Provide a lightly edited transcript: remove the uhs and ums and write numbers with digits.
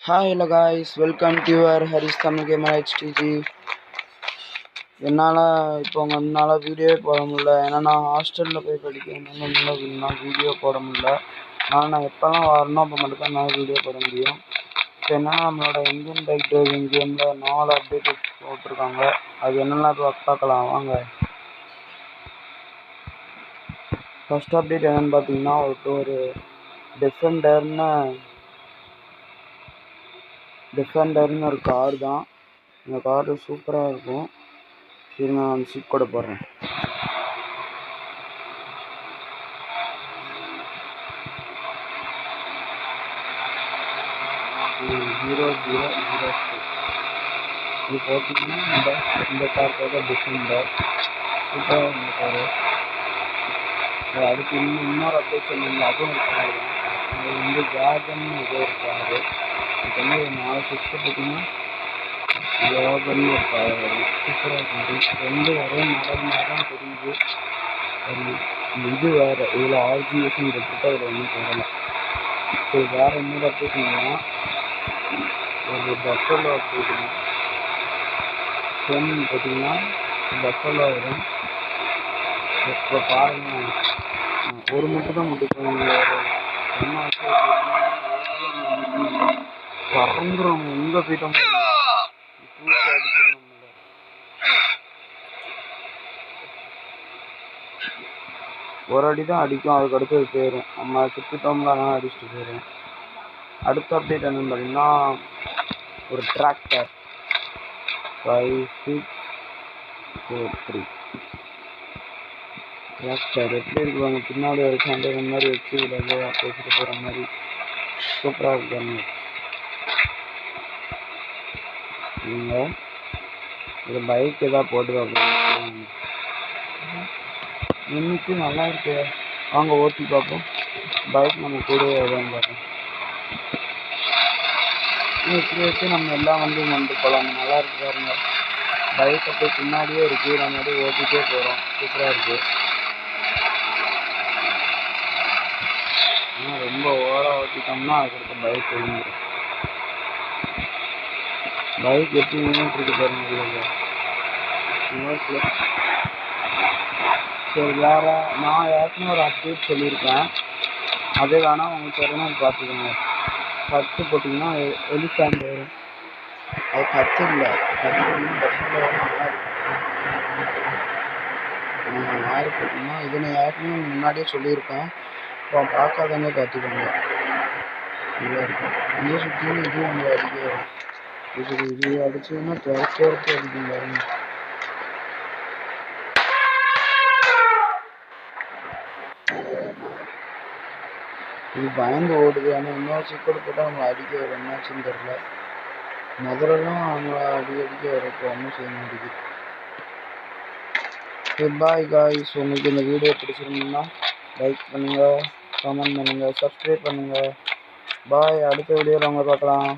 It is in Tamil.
Hi, hello guys, welcome to your Harish Tamil Gamer HTG. என்னால் இப்போ உங்கள் முன்னால் வீடியோ போட முடியல. ஏன்னா நான் ஹாஸ்டலில் போய் படிக்கிறதுனால வீடியோ போட முடியல. ஆனால் நான் எப்போல்லாம் வரணும் அப்போ மட்டும் தான் என்னால் வீடியோ போட முடியும். இப்போ என்னென்னா நம்மளோட இந்தியன் பைக் டிரைவிங் கேமில் 4 அப்டேட் போட்டிருக்காங்க. அது என்னெல்லாம் பார்க்கலாம் வாங்க. ஃபஸ்ட் அப்டேட் என்னென்னு பார்த்தீங்கன்னா ஒரு டிஃபெண்டர்னு ஒரு கார் தான். இந்த கார் சூப்பராக இருக்கும். சரி, நான் சீட் கூட போடுறேன். இது பார்த்தீங்கன்னா இந்த கார் டிஃபெண்டர் சூப்பராக இந்த காரு. அதுக்கு இன்னொரு அப்டேட் சொன்னீங்க, அதுவும் ஒரு கார் தான். அது வந்து ஜாகன் ஏதோ ஒரு காரு. இதுக்கு வந்து 4 6 பார்த்தீங்கன்னா ஜாகன் ஒரு கார் சூப்பராக இருக்குது. ரெண்டு ஒரே மாடல் தான் தெரியுது. இது வேறு இதில் ஆர்ஜிஎஸ்ன்னு எடுத்துட்டு அதில் ஒன்றும் போடலை. சரி, வேறு இன்னொரு அப்டேட்னா ஒரு பஃபலோ அப்டேட்டுங்க. ஃபோன் பார்த்தீங்கன்னா பஃபலோ வரும். இப்போ பாருங்கள், ஒரு மட்டும் தான் முட்டுப்போம். பறந்துடும். எங்கே போயிட்டோம் தூக்கி அடிக்கிறோம். ஒரு அடி தான் அடிக்கும், அதுக்கு அடுத்து போயிடும். நம்ம சுற்றிட்டோம்னா அடிச்சுட்டு போயிடும். அடுத்த அப்டேட் என்னன்னு பார்த்தீங்கன்னா ஒரு டிராக்டர் 5643 டிராக்டர் எப்படி இருக்குவாங்க. பின்னாடி ஒரு சண்டை மாதிரி வச்சு இதில் பேசிட்டு போகிற மாதிரி சூப்பராக இருக்காங்க. நீங்கள் இது பைக் எதாவது போட்டு இன்னைக்கு நல்லா இருக்கு. வாங்க ஓட்டி பார்ப்போம். பைக் நம்ம கூட எதாவது பார்ப்போம். இப்படி வச்சு நம்ம எல்லாம் வந்து போகலாம். நல்லா இருக்கு பாருங்க. பைக் அப்படியே பின்னாடியே இருக்குது. நம்ம அப்படியே ஓட்டிகிட்டே போகிறோம். சூப்பராக இருக்குது. ஆனால் ரொம்ப ஓவராக ஓட்டிட்டோம்னா அதுக்கு பைக் விழுந்துடும். பைக் எப்படி நின்றுட்டு பாருங்க. சரி, வேறு நான் ஏற்கனவே ஒரு அப்டேட் சொல்லியிருக்கேன். அதே வேணால் உங்களுக்கு வரணும் பார்த்துக்கோங்க. 10 போட்டிங்கன்னா எலிஃபேண்ட் வரும். அது 10 இல்லை, 10 பஸ்ஸில் வரும். நல்லா இருக்கு. 6 போட்டிங்கன்னா இது நான் ஏற்கனவே முன்னாடியே சொல்லியிருக்கேன். இப்போ பார்க்காதவங்க பார்த்துக்கோங்க. நல்லா இருக்கும். இங்கே சுற்றியும் இதுவும் உங்களை அடிக்க வரும். இது அடிச்சதுன்னா துரத்து அடிக்கும் பாருங்க. இது பயந்து ஓடுது. ஆனால் இன்னொரு சீக்கோடு போட்டால் நம்ம அடிக்க வரும். என்னாச்சுன்னு தெரில. முதலெல்லாம் அவங்க அடிக்க வரும். இப்போ ஒன்றும் செய்ய மாட்டேங்குது. பாய் காய்ஸ், உங்களுக்கு இந்த வீடியோ பிடிச்சிருந்தீங்கன்னா லைக் பண்ணுங்கள், கமெண்ட் பண்ணுங்கள், சப்ஸ்கிரைப் பண்ணுங்கள். பாய், அடுத்த வீடியோவில் அவங்க பார்க்கலாம்.